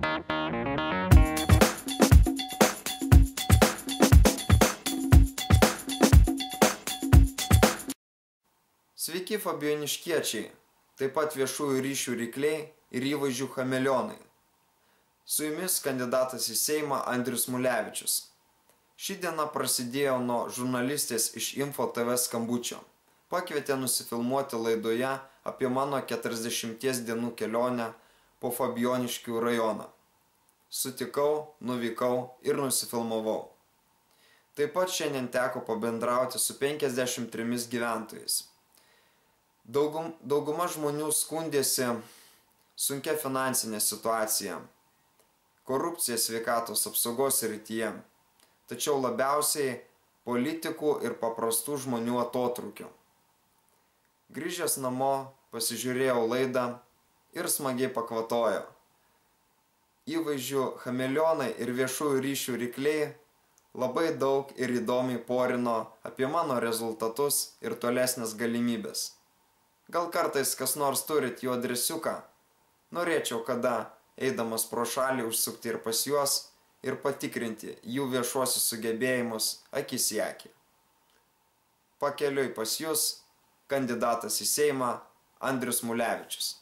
Sveiki fabijoniškiečiai, taip pat viešųjų ryšių rykliai ir įvaizdžių chameleonai. Su jumis kandidatas į Seimą Andrius Mulevičius. Ši diena prasidėjo nuo žurnalistės iš Info TV skambučio. Pakvietė nusifilmuoti laidoje apie mano 40 dienų kelionę po Fabijoniškių rajoną. Sutikau, nuvykau ir nusifilmavau. Taip pat šiandien teko pabendrauti su 53 gyventojais. Dauguma žmonių skundėsi sunkia finansinė situacija, korupcija sveikatos apsaugos srityje, tačiau labiausiai politikų ir paprastų žmonių atotrūkio. Grįžęs namo pasižiūrėjau laidą ir smagiai pakvatojo. Įvaizdžių chameleonai ir viešųjų ryšių rykliai labai daug ir įdomiai porino apie mano rezultatus ir tolesnės galimybės. Gal kartais kas nors turit jų adresiuką? Norėčiau kada, eidamas pro šalį, užsukti ir pas juos ir patikrinti jų viešuosius sugebėjimus akis į akį. Pakeliui pas jus, kandidatas į Seimą Andrius Mulevičius.